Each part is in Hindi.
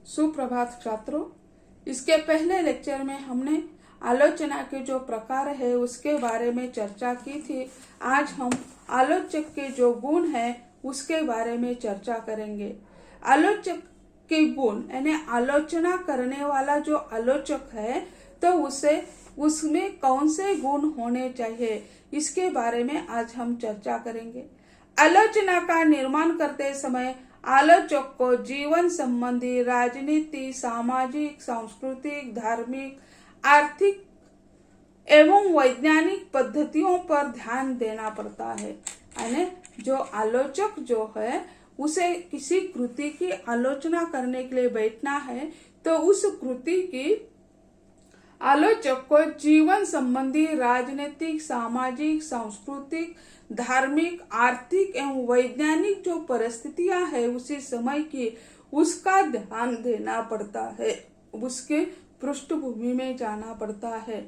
सुप्रभात छात्रों। इसके पहले लेक्चर में हमने आलोचना के जो प्रकार है उसके बारे में चर्चा की थी। आज हम आलोचक के जो गुण है उसके बारे में चर्चा करेंगे। आलोचक के गुण यानी आलोचना करने वाला जो आलोचक है तो उसमें कौन से गुण होने चाहिए इसके बारे में आज हम चर्चा करेंगे। आलोचना का निर्माण करते समय आलोचक को जीवन संबंधी, राजनीति, सामाजिक, सांस्कृतिक, धार्मिक, आर्थिक एवं वैज्ञानिक पद्धतियों पर ध्यान देना पड़ता है। यानी जो आलोचक जो है उसे किसी कृति की आलोचना करने के लिए बैठना है तो उस कृति की आलोचक को जीवन संबंधी, राजनीतिक, सामाजिक, सांस्कृतिक, धार्मिक, आर्थिक एवं वैज्ञानिक जो परिस्थितियां है उसी समय की उसका ध्यान देना पड़ता है, उसके पृष्ठभूमि में जाना पड़ता है।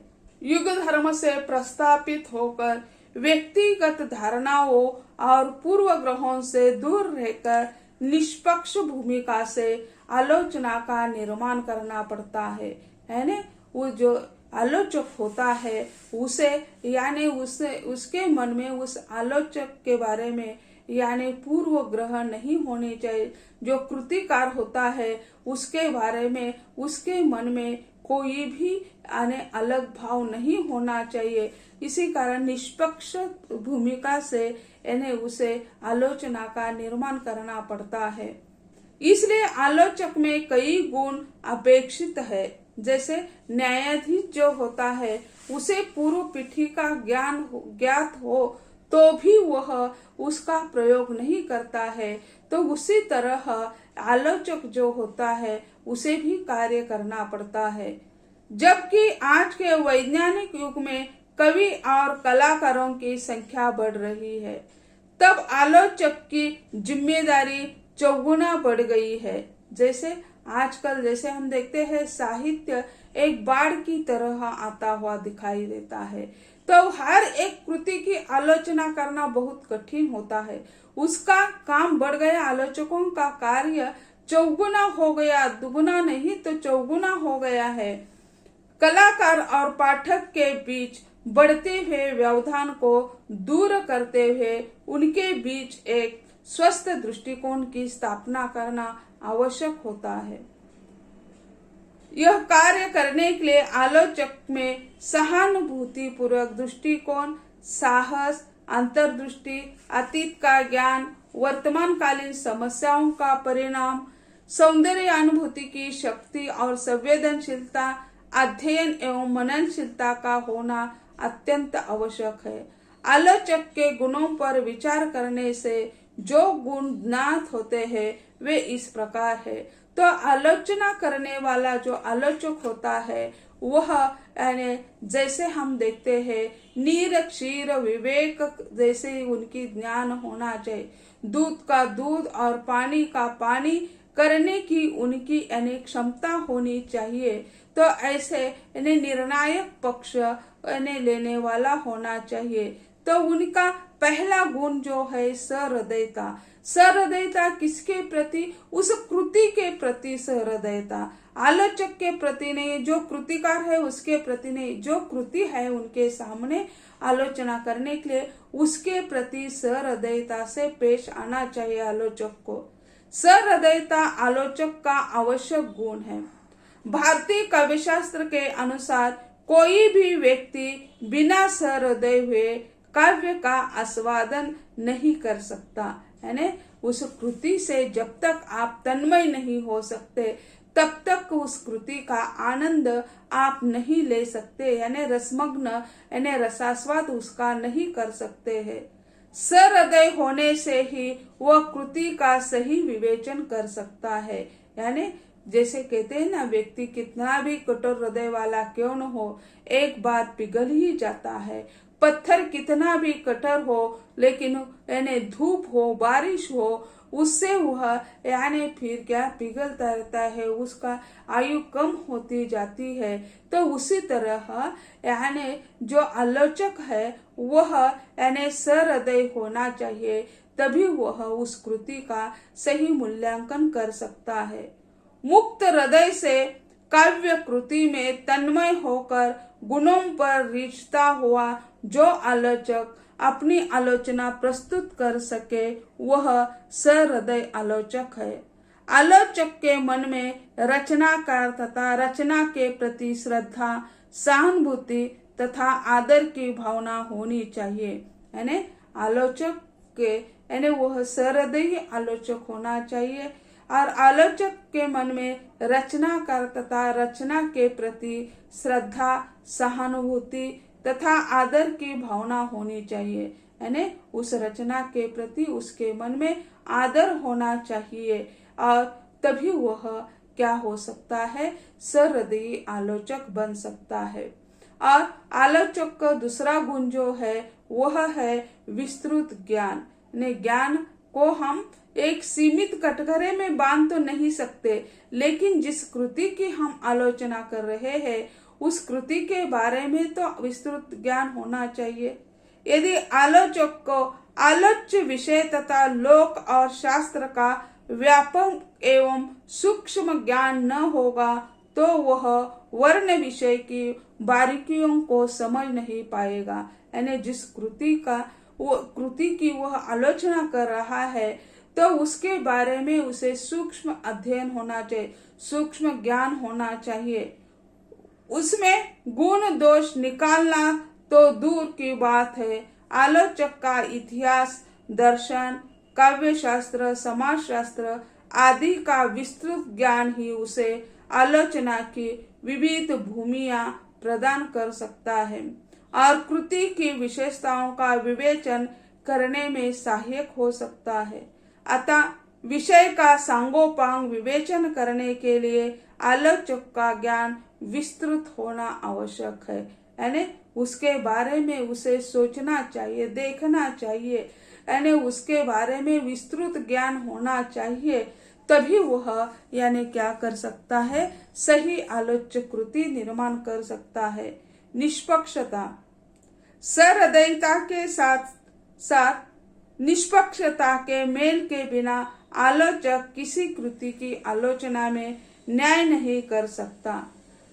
युग धर्म से प्रस्तापित होकर व्यक्तिगत धारणाओं और पूर्वग्रहों से दूर रहकर निष्पक्ष भूमिका से आलोचना का निर्माण करना पड़ता है। यानी वो जो आलोचक होता है उसे यानी उसके मन में उस आलोचक के बारे में यानी पूर्व ग्रह नहीं होने चाहिए। जो कृतिकार होता है उसके बारे में उसके मन में कोई भी यानी अलग भाव नहीं होना चाहिए। इसी कारण निष्पक्ष भूमिका से यानी उसे आलोचना का निर्माण करना पड़ता है। इसलिए आलोचक में कई गुण अपेक्षित है। जैसे न्यायाधीश जो होता है उसे पूर्व पीढ़ी का ज्ञात हो तो भी वह उसका प्रयोग नहीं करता है, तो उसी तरह आलोचक जो होता है उसे भी कार्य करना पड़ता है। जबकि आज के वैज्ञानिक युग में कवि और कलाकारों की संख्या बढ़ रही है, तब आलोचक की जिम्मेदारी चौगुना बढ़ गई है। जैसे आजकल जैसे हम देखते हैं साहित्य एक बाढ़ की तरह आता हुआ दिखाई देता है, तो हर एक कृति की आलोचना करना बहुत कठिन होता है। उसका काम बढ़ गया, आलोचकों का कार्य चौगुना हो गया, दुगुना नहीं तो चौगुना हो गया है। कलाकार और पाठक के बीच बढ़ते हुए व्यवधान को दूर करते हुए उनके बीच एक स्वस्थ दृष्टिकोण की स्थापना करना आवश्यक होता है। यह कार्य करने के लिए आलोचक में सहानुभूति पूर्वक दृष्टिकोण, साहस, अंतर्दृष्टि, अतीत का ज्ञान, वर्तमानकालीन समस्याओं का परिणाम, सौंदर्य अनुभूति की शक्ति और संवेदनशीलता, अध्ययन एवं मननशीलता का होना अत्यंत आवश्यक है। आलोचक के गुणों पर विचार करने से जो गुण ज्ञात होते हैं वे इस प्रकार है। तो आलोचना करने वाला जो आलोचक होता है वह यानी जैसे हम देखते हैं नीर, क्षीर, विवेक जैसे उनकी ज्ञान होना चाहिए। दूध का दूध और पानी का पानी करने की उनकी यानी क्षमता होनी चाहिए। तो ऐसे यानी निर्णायक पक्ष यानी लेने वाला होना चाहिए। तो उनका पहला गुण जो है सहृदयता। सहृदयता किसके प्रति? उस कृति के प्रति सहृदयता। आलोचक के प्रति नहीं, जो कृतिकार है उसके प्रति नहीं, जो कृति है उनके सामने आलोचना करने के लिए उसके प्रति सहृदयता से पेश आना चाहिए आलोचक को। सहृदयता आलोचक का आवश्यक गुण है। भारतीय काव्यशास्त्र के अनुसार कोई भी व्यक्ति बिना सहृदय हुए काव्य का आस्वादन नहीं कर सकता। यानी उस कृति से जब तक आप तन्मय नहीं हो सकते तब तक उस कृति का आनंद आप नहीं ले सकते, यानी रसमग्न यानी रसास्वाद उसका नहीं कर सकते हैं। सहृदय होने से ही वह कृति का सही विवेचन कर सकता है। यानी जैसे कहते हैं ना, व्यक्ति कितना भी कठोर हृदय वाला क्यों न हो, एक बार पिघल ही जाता है। पत्थर कितना भी कठोर हो लेकिन यानी धूप हो, बारिश हो, उससे वह यानी फिर क्या पिघलता रहता है, उसका आयु कम होती जाती है। तो उसी तरह यानी जो आलोचक है वह यानी सहृदय होना चाहिए, तभी वह उस कृति का सही मूल्यांकन कर सकता है। मुक्त हृदय से काव्य कृति में तन्मय होकर गुणों पर रिझता हुआ जो आलोचक अपनी आलोचना प्रस्तुत कर सके वह सहृदय आलोचक है। आलोचक के मन में रचनाकार तथा रचना के प्रति श्रद्धा, सहानुभूति तथा आदर की भावना होनी चाहिए। यानी आलोचक के यानी वह सहृदयी आलोचक होना चाहिए और आलोचक के मन में रचनाकार तथा रचना के प्रति श्रद्धा, सहानुभूति तथा आदर की भावना होनी चाहिए। यानी उस रचना के प्रति उसके मन में आदर होना चाहिए और तभी वह क्या हो सकता है, सहृदयी आलोचक बन सकता है। और आलोचक का दूसरा गुण जो है वह है विस्तृत ज्ञान। ज्ञान को हम एक सीमित कटघरे में बांध तो नहीं सकते, लेकिन जिस कृति की हम आलोचना कर रहे हैं उस कृति के बारे में तो विस्तृत ज्ञान होना चाहिए। यदि आलोचक को आलोच्य विषय तथा लोक और शास्त्र का व्यापक एवं सूक्ष्म ज्ञान न होगा तो वह वर्ण विषय की बारीकियों को समझ नहीं पाएगा। यानी जिस कृति की वह आलोचना कर रहा है तो उसके बारे में उसे सूक्ष्म अध्ययन होना चाहिए, सूक्ष्म ज्ञान होना चाहिए। उसमें गुण दोष निकालना तो दूर की बात है, आलोचक का इतिहास, दर्शन, काव्य शास्त्र, समाज शास्त्र आदि का विस्तृत ज्ञान ही उसे आलोचना की विविध भूमियां प्रदान कर सकता है और कृति की विशेषताओं का विवेचन करने में सहायक हो सकता है। अतः विषय का सांगोपांग विवेचन करने के लिए आलोचक का ज्ञान विस्तृत होना आवश्यक है। यानी उसके बारे में उसे सोचना चाहिए, देखना चाहिए, यानी उसके बारे में विस्तृत ज्ञान होना चाहिए, तभी वह यानी क्या कर सकता है, सही आलोच्य कृति निर्माण कर सकता है। निष्पक्षता, सहृदयता के साथ साथ निष्पक्षता के मेल के बिना आलोचक किसी कृति की आलोचना में न्याय नहीं कर सकता।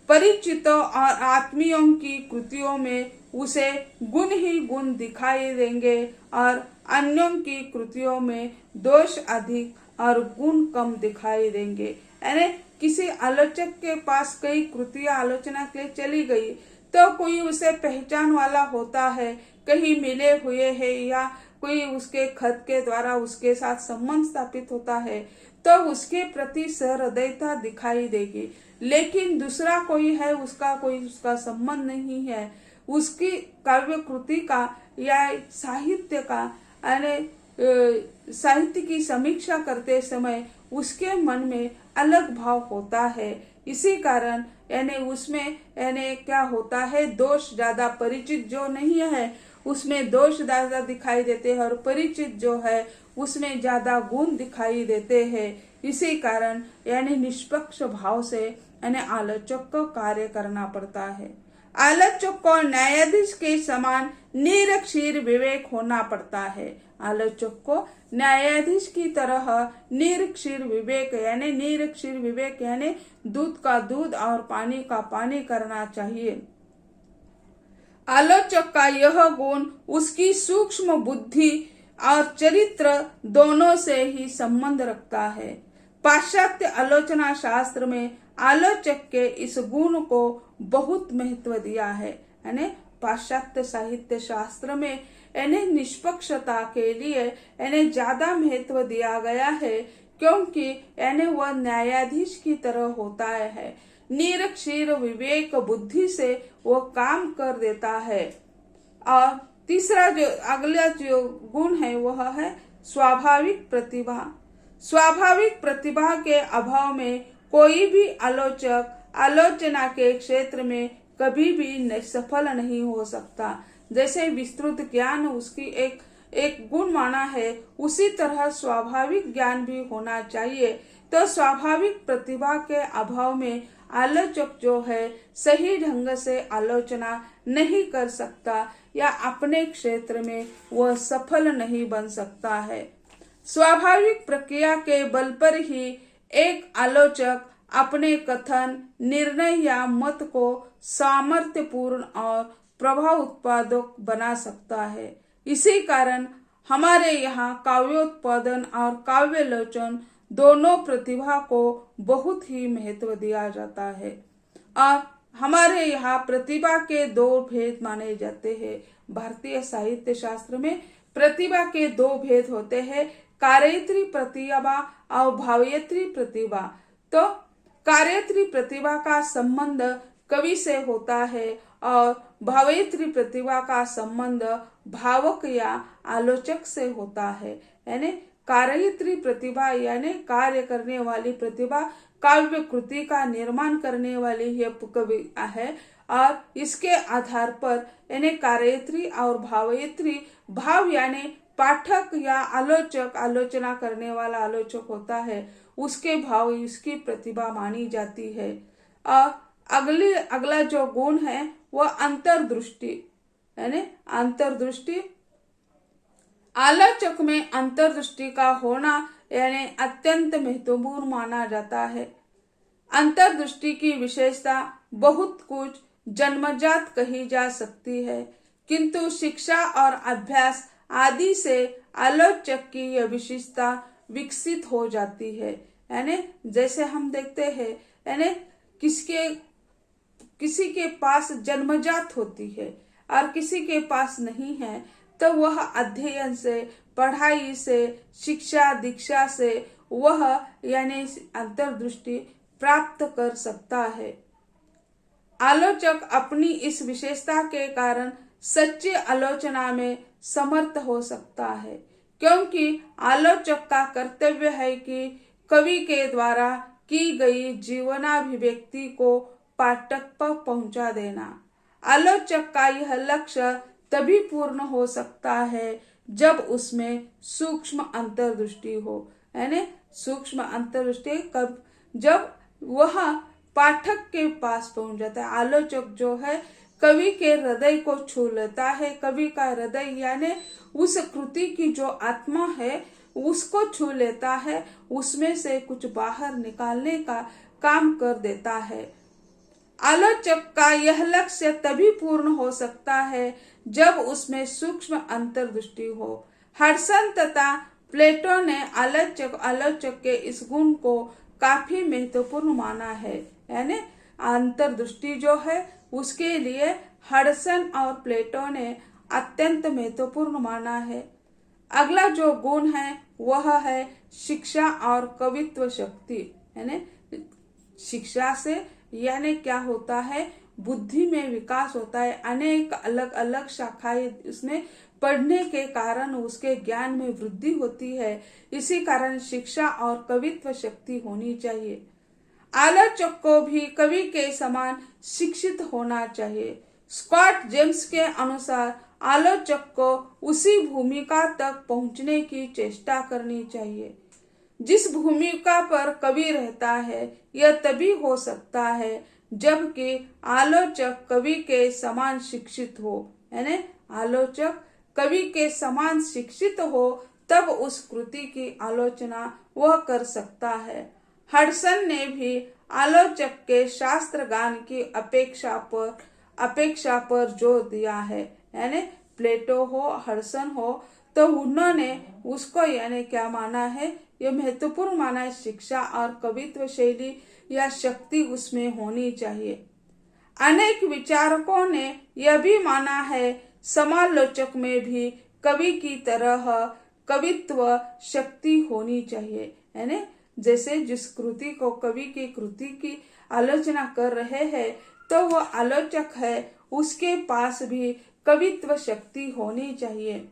परिचितों और आत्मीयों की कृतियों में उसे गुण ही गुण दिखाई देंगे और अन्यों की कृतियों में दोष अधिक और गुण कम दिखाई देंगे। यानी किसी आलोचक के पास कई कृतियां आलोचना के लिए चली गई तो कोई उसे पहचान वाला होता है, कहीं मिले हुए है या कोई उसके खत के द्वारा उसके साथ संबंध स्थापित होता है तो उसके प्रति सहृदयता दिखाई देगी। लेकिन दूसरा कोई है, उसका संबंध नहीं है, उसकी काव्य कृति का या साहित्य का यानी साहित्य की समीक्षा करते समय उसके मन में अलग भाव होता है। इसी कारण यानी उसमें यानी क्या होता है, दोष ज्यादा, परिचित जो नहीं है उसमें दोष ज्यादा दिखाई देते हैं और परिचित जो है उसमें ज्यादा गुण दिखाई देते हैं। इसी कारण यानी निष्पक्ष भाव से यानी आलोचक को कार्य करना पड़ता है। आलोचक को न्यायाधीश के समान निरक्षीर विवेक होना पड़ता है। आलोचक को न्यायाधीश की तरह निरक्षीर विवेक यानी दूध का दूध और पानी का पानी करना चाहिए। आलोचक का यह गुण उसकी सूक्ष्म बुद्धि और चरित्र दोनों से ही संबंध रखता है। पाश्चात्य आलोचना शास्त्र में आलोचक के इस गुण को बहुत महत्व दिया है। यानी पाश्चात्य साहित्य शास्त्र में यानी निष्पक्षता के लिए यानी ज्यादा महत्व दिया गया है, क्योंकि यानी वह न्यायाधीश की तरह होता है, निरक्षीर विवेक बुद्धि से वो काम कर देता है। और तीसरा जो अगला जो गुण है वह है स्वाभाविक प्रतिभा। स्वाभाविक प्रतिभा के अभाव में कोई भी आलोचक आलोचना के क्षेत्र में कभी भी सफल नहीं हो सकता। जैसे विस्तृत ज्ञान उसकी एक गुण माना है, उसी तरह स्वाभाविक ज्ञान भी होना चाहिए। तो स्वाभाविक प्रतिभा के अभाव में आलोचक जो है सही ढंग से आलोचना नहीं कर सकता या अपने क्षेत्र में वह सफल नहीं बन सकता है। स्वाभाविक प्रक्रिया के बल पर ही एक आलोचक अपने कथन, निर्णय या मत को सामर्थ्यपूर्ण और प्रभाव उत्पादक बना सकता है। इसी कारण हमारे यहाँ काव्योत्पादन और काव्यलोचन दोनों प्रतिभा को बहुत ही महत्व दिया जाता है। और हमारे यहाँ प्रतिभा के दो भेद माने जाते हैं। भारतीय साहित्य शास्त्र में प्रतिभा के दो भेद होते हैं, कार्यत्री प्रतिभा और भावयत्री प्रतिभा। तो कार्यत्री प्रतिभा का संबंध कवि से होता है और भावयत्री प्रतिभा का संबंध भावक या आलोचक से होता है। यानी कार्यत्री प्रतिभा यानी कार्य करने वाली प्रतिभा, काव्य कृति का निर्माण करने वाली यह कवि है और इसके आधार पर यानी कार्यत्री और भावयत्री, भाव यानी पाठक या आलोचक, आलोचना करने वाला आलोचक होता है, उसके भाव उसकी प्रतिभा मानी जाती है। और अगला जो गुण है वह अंतर्दृष्टि यानी अंतर्दृष्टि। आलोचक में अंतर्दृष्टि का होना यानी अत्यंत महत्वपूर्ण माना जाता है। अंतर्दृष्टि की विशेषता बहुत कुछ जन्मजात कही जा सकती है, किंतु शिक्षा और अभ्यास आदि से आलोचक की यह विशेषता विकसित हो जाती है। यानी जैसे हम देखते हैं, यानी किसी के पास जन्मजात होती है और किसी के पास नहीं है, तो वह अध्ययन से, पढ़ाई से, शिक्षा दीक्षा से वह यानी अंतर्दृष्टि प्राप्त कर सकता है। आलोचक अपनी इस विशेषता के कारण सच्ची आलोचना में समर्थ हो सकता है, क्योंकि आलोचक का कर्तव्य है कि कवि के द्वारा की गई जीवनाभिव्यक्ति को पाठक पर पहुंचा देना। आलोचक का यह लक्ष्य तभी पूर्ण हो सकता है जब उसमें सूक्ष्म अंतर्दृष्टि हो। यानी सूक्ष्म अंतर्दृष्टि कब, जब वह पाठक के पास पहुंच जाता है। आलोचक जो है कवि के हृदय को छू लेता है। कवि का हृदय यानी उस कृति की जो आत्मा है उसको छू लेता है, उसमें से कुछ बाहर निकालने का काम कर देता है। आलोचक का यह लक्ष्य तभी पूर्ण हो सकता है जब उसमें सूक्ष्म अंतर्दृष्टि हो। हडसन तथा प्लेटो ने आलोचक के इस गुण को काफी महत्वपूर्ण माना है। यानी अंतर्दृष्टि जो है उसके लिए हडसन और प्लेटो ने अत्यंत महत्वपूर्ण माना है। अगला जो गुण है वह है शिक्षा और कवित्व शक्ति। यानी शिक्षा से यानी क्या होता है, बुद्धि में विकास होता है। अनेक अलग अलग शाखाएं उसमें पढ़ने के कारण उसके ज्ञान में वृद्धि होती है। इसी कारण शिक्षा और कवित्व शक्ति होनी चाहिए। आलोचक को भी कवि के समान शिक्षित होना चाहिए। स्कॉट जेम्स के अनुसार आलोचक को उसी भूमिका तक पहुंचने की चेष्टा करनी चाहिए जिस भूमिका पर कवि रहता है। यह तभी हो सकता है जबकि आलोचक कवि के समान शिक्षित हो। यानी आलोचक कवि के समान शिक्षित हो, तब उस कृति की आलोचना वह कर सकता है। हडसन ने भी आलोचक के शास्त्र ज्ञान की अपेक्षा पर जोर दिया है। यानी प्लेटो हो, हडसन हो, तो उन्होंने उसको यानी क्या माना है, यह महत्वपूर्ण माना है। शिक्षा और कवित्व शैली या शक्ति उसमें होनी चाहिए। अनेक विचारकों ने यह भी माना है समालोचक में भी कवि की तरह कवित्व शक्ति होनी चाहिए। यानी जैसे जिस कृति को कवि की कृति की आलोचना कर रहे हैं, तो वह आलोचक है, उसके पास भी कवित्व शक्ति होनी चाहिए।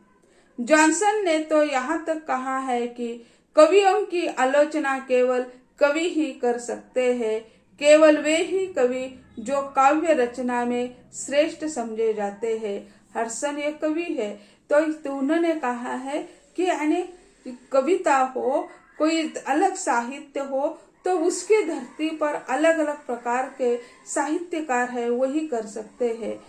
जॉनसन ने तो यहाँ तक कहा है कि कवियों की आलोचना केवल कवि ही कर सकते हैं, केवल वे ही कवि जो काव्य रचना में श्रेष्ठ समझे जाते हैं। हडसन ये कवि है, तो उन्होंने कहा है कि यानी कविता हो, कोई अलग साहित्य हो, तो उसकी धरती पर अलग अलग प्रकार के साहित्यकार है, वही कर सकते हैं।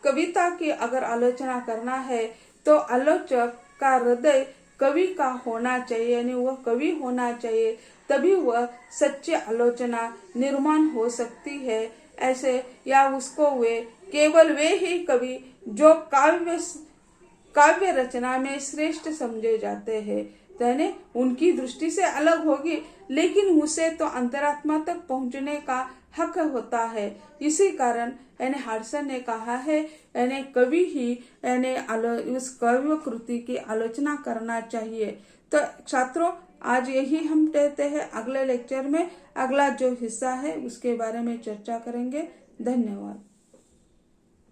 कविता की अगर आलोचना करना है तो आलोचक का हृदय कवि का होना चाहिए, यानी वह कवि होना चाहिए, तभी वह सच्ची आलोचना निर्माण हो सकती है। ऐसे या उसको वे केवल वे ही कवि जो काव्य रचना में श्रेष्ठ समझे जाते हैं, यानी उनकी दृष्टि से अलग होगी, लेकिन उसे तो अंतरात्मा तक पहुंचने का हक होता है। इसी कारण यानी हडसन ने कहा है यानी कवि ही यानी उस काव्य कृति की आलोचना करना चाहिए। तो छात्रों, आज यही हम कहते हैं। अगले लेक्चर में अगला जो हिस्सा है उसके बारे में चर्चा करेंगे। धन्यवाद।